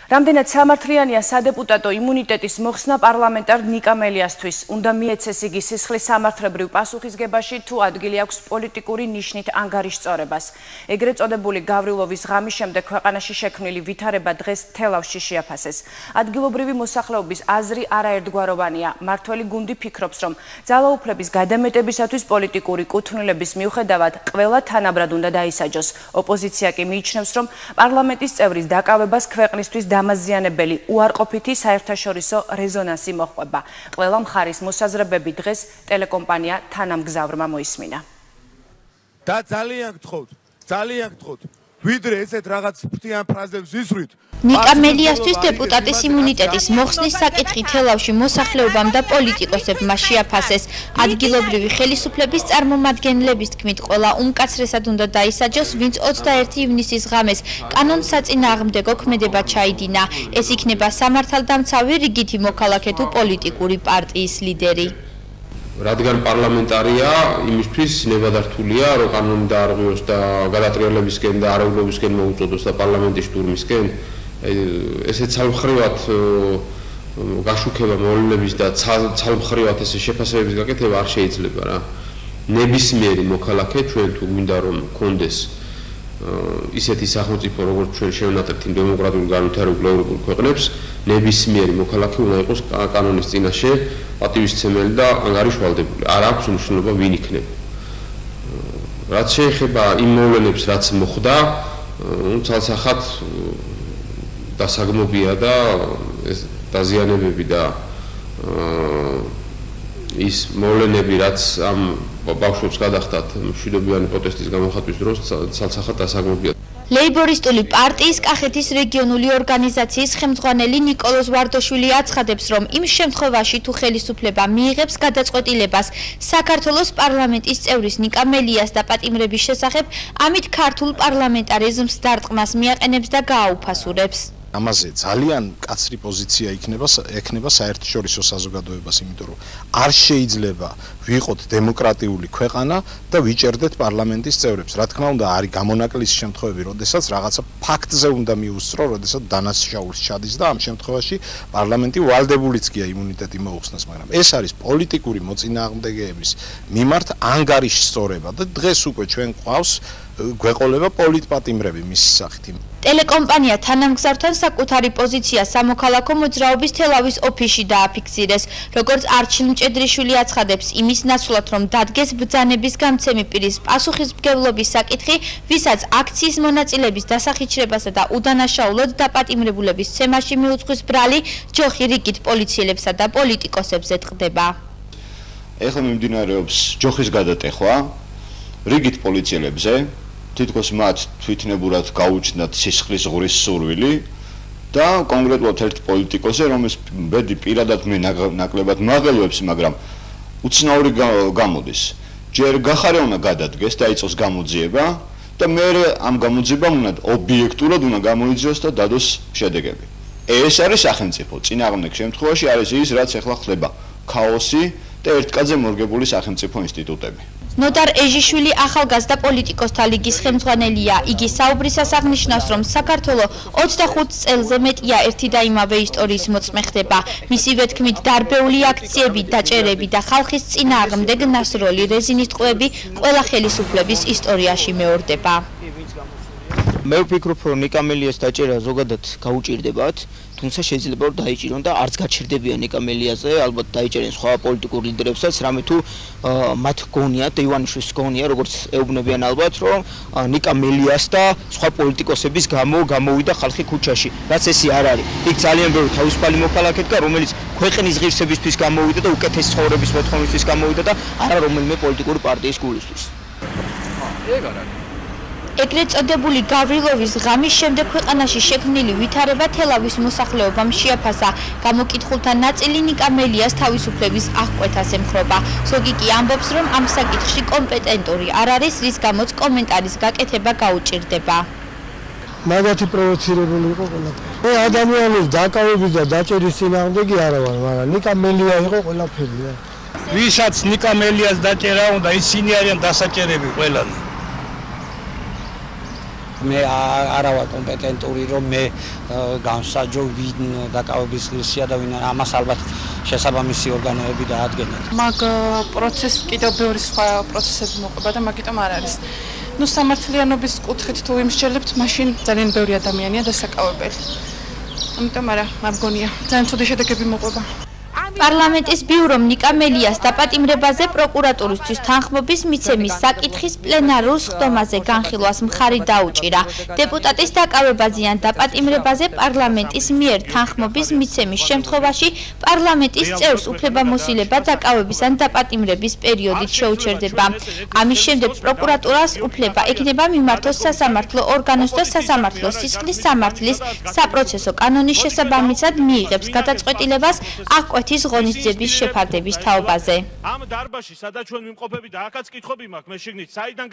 რამდენად სამართლიანია სადეპუტატო იმუნიტეტის მოხსნა პარლამენტარ ნიკა მელიასთვის, უნდა მიეცეს იგი სისხლის სამართლებრივ პასუხისგებაში თუ ადგილი აქვს პოლიტიკური ნიშნით ანგარიშწორებას. ეგრეთ წოდებული გავრილოვის ღამის შემდეგ ქვეყანაში შექმნილი ვითარება დღეს თელავში შეაფასეს. ადგილობრივი მოსახლეობის აზრი არაერთგვაროვანია. მმართველი გუნდი ფიქრობს, რომ ძალაუფლების გადამეტებისათვის პოლიტიკური კუთვნილების მიუხედავად ყველა თანაბრად უნდა დაისაჯოს. ოპოზიცია კი მიიჩნევს, რომ პარლამენტის წევრის დაკავებას ქვეყნისთვის დამაზიანებელი უარყოფითი საერთაშორისო რეზონანსი მოჰყვება. ყველა მხარის მოსაზრებები დღეს ტელეკომპანია თანამგზავრმა მოისმინა. და ძალიან გთხოვთ, ვიდრე ესეთ რაღაც ფრთიან ფრაზებს ვისვრით. ნიკა მელიასთვის დეპუტატის იმუნიტეტის მოხსნის საკითხი თელავში მოსახლეობამ და პოლიტიკოსებმა შეაფასეს. ადგილობრივი ხელისუფლების წარმომადგენლების თქმით, ყველა უმკაცრესად უნდა დაისაჯოს, ვინც 21 ივნისის ღამეს კანონსაწინააღმდეგო ქმედება ჩაიდინა. ეს იქნება სამართალდამცავი რიგითი მოქალაქე თუ პოლიტიკური პარტიის ლიდერი. რადგან პარლამენტარია, იმისთვის ნებადართულია, რომ კანონი დაარღვიოს და გადატრიალებისკენ და არაუგებლობისკენ მოუწოდოს და პარლამენტის შტურმისკენ, ესე ცალმხრივად გაშუქება მოვლენების და ცალმხრივად ესე შეფასებების გაკეთება არ შეიძლება რა. ნებისმიერი მოქალაქე ჩვენ თუ გვინდა რომ გქონდეს ისეთი სახელმწიფო როგორც ჩვენ შევანატრებთ იმ დემოკრატიულ განვითარებულ ევროპულ ქვეყნებს, ნებისმიერი მოქალაქე უნდა იყოს კანონის წინაშე პატივისცემელი და ანგარიშვალდებული. არ აქვს მნიშვნელობა ვინ იქნება. რაც შეეხება იმ მოვლენებს, რაც მოხდა, ცალსახად დასაგმობია და ეს დაზიანებები და ის მოვლენები, რაც ამ ბავშვებს გადახდათ მშვიდობიანი პროტესტის გამოხატვის დროს, ცალსახად დასაგმობია. ლეიბორისტული პარტიის კახეთის რეგიონული ორგანიზაციის ხელმძღვანელი ნიკოლოზ ვარდოშვილი აცხადებს, რომ იმ შემთხვევაში თუ ხელისუფლება მიიღებს გადაწყვეტილებას საქართველოს პარლამენტის წევრის ნიკა მელიას დაპატიმრების შესახებ, ამით ქართულ პარლამენტარიზმს დარტყმას მიაყენებს და გააუფასურებს. ამაზე ძალიან კაცრი პოზიცია ექნება საერთაშორისო საზოგადოებას, იმიტომ რომ არ შეიძლება ვიყოთ დემოკრატიული ქვეყანა და ვიჭერდეთ პარლამენტის წევრებს. რა თქმა უნდა, არის გამონაკლისი შემთხვევები, როდესაც რაღაცა ფაქტზე უნდა მიუსწრო, როდესაც დანაშაულს ჩადის და ამ შემთხვევაში პარლამენტი ვალდებულიც გია იმუნიტეტი მოუხსნას, მაგრამ ეს არის პოლიტიკური მოწინააღმდეგეების მიმართ ანგარიშსწორება და დღეს უკვე ჩვენ გვყავს გვეყოლება პოლიტპატიმრები მის სახით. ტელეკომპანია თანამგზავრთან საკუთარი პოზიცია სამოქალაქო მოძრაობის თელავის ოფისში დააფიქსირეს. როგორც არჩილ მჭედრიშვილი აცხადებს, იმის ნაცვლად, რომ დადგეს ბრძანების გამცემი პირის პასუხისმგებლობის საკითხი, ვისაც აქციის მონაწილეების დასახიჩრებასა და udანაშაულოდ დაპატიმრებულების ცემაში მიუძღვის ბრალი, ჯოხი რიგით პოლიციელებსა და პოლიტიკოსებს ეთყდება. ეხლა მიმდინარეობს ჯოხის გადატეხვა რიგით პოლიციელებზე. თითქოს მათ თვითნებურად გაუჩნდათ სისხლის ღურის სურვილი და კონკრეტულად ერთ პოლიტიკოსზე, რომელიც ბედი პირადად მე ნაკლებად მაღელვებს, მაგრამ უცნაური გამოდის. ჯერ გახარე უნდა გადადგეს და იწოს გამოძიება და მე ამ გამოძიებამ უნდა ობიექტურად უნდა გამოიძიოს და დადოს შედეგები. ეს არის სახელმწიფო. წინააღმდეგ შემთხვევაში არის ის, რაც ახლა ხდება, ქაოსი და ერთკაცზე მორგებული სახელმწიფო ინსტიტუტები. ნოდარ ეჟიშვილი ახალგაზრდა პოლიტიკოსთა ლიგის ხელმძღვანელია. იგი საუბრისას აღნიშნავს, რომ საქართველოს 25 წელზე მეტია ერთი და იმავე ისტორიის მოწმე ხდება. მისივე თქმით, დარბეული აქციები, დაჭერები და ხალხის წინააღმდეგ ნასროლი რეზინის ტყვეები ყველა ხელისუფლების ისტორიაში მეორდება. მე ვფიქრობ, რომ ნიკა მელიას დაჭერა ზოგადად გაუჭირდებათ, თუმცა შეიძლება რომ დაიჭირონ და არც გაჩერდებიან ნიკა მელიაზე, ალბათ დაიჭერენ სხვა პოლიტიკურ ლიდერებსაც, რამე თუ მათ გონიათ, ივანიშვილის გონია, როგორც ეუბნებიან ალბათ, რომ ნიკა მელიას და სხვა პოლიტიკოსების გამო გამოვიდა ხალხი ქუჩაში. რაც ესე არ არის. იქ ძალიან ბევრი თავისუფალი მოქალაქე დგა, რომელიც ქვეყნის ღირსებისთვის გამოვიდა და უკეთესი ცხოვრების მოთხოვნისთვის გამოვიდა და არა რომელიმე პოლიტიკური პარტიის გულისთვის. ეგ არ არის. ეგრეთ წოდებული გავრილოვის ღამის შემდეგ ქვეყანაში შექმნილი ვითარება თელავის მოსახლეობამ შეაფასა. გამოკითხულთა ნაწილი ნიკა მელიას თავისუფლების აღკვეთას ემხრობა. ზოგი კი ამბობს, რომ ამ საკითხში კომპეტენტური არ არის, რის გამოც კომენტარის გაკეთება გაუჭირდება. მაგათი პროვოცირებული იყო ყველაფერი. ადამიანის დაკავების და დაჭერის წინააღმდეგი არა ვარ, მაგრამ ნიკა მელია იყო ყველაფერი. ვისაც ნიკა მელიას დაჭერა უნდა, ისინი არიან დასაჭერები ყველანი. მე არა ვარ კომპეტენტური რომ მე განსაჯო ვინ დაკავების ღირსია და ვინ ამას ალბათ შესაბამისი ორგანოები დაადგენათ. მაგ პროცესს კიდევ ბევრი სხვა პროცესები მოყვება და მაგიტომ არ არის. ნუ სამართლიანობის კუთხით თუ იმსჯელებთ, მაშინ ძალიან ბევრი ადამიანია დასაკავებელი. ამიტომ არა, მგონია, ძალიან ცუდი შედეგები მოყვება. პარლამენტის ბიურომ ნიკა მელიას დაპატიმრებაზე პროკურატურისთვის თანხმობის მიცემის საკითხის პლენარულ სხდომაზე განხილვას მხარი დაუჭირა. დეპუტატის დაკავებაზე ან დაპატიმრებაზე პარლამენტის მიერ თანხმობის მიცემის შემთხვევაში პარლამენტის წევრს უფლებამოსილება დაკავების ან დაპატიმრების პერიოდით შეუჩერდება. ამის შემდეგ პროკურატურას უფლება ექნება მიმართოს სასამართლო ორგანოს და სასამართლო სისხლის სამართლის საპროცესო კანონის შესაბამისად მიიღებს გადაწყვეტილებას აღკვეთის ღონისძიების შეფარდების თაობაზე. ამ დარბაზში სადაც ჩვენ ვიმყოფები და აქაც კითხვები მაქვს მე შიგნით საიდან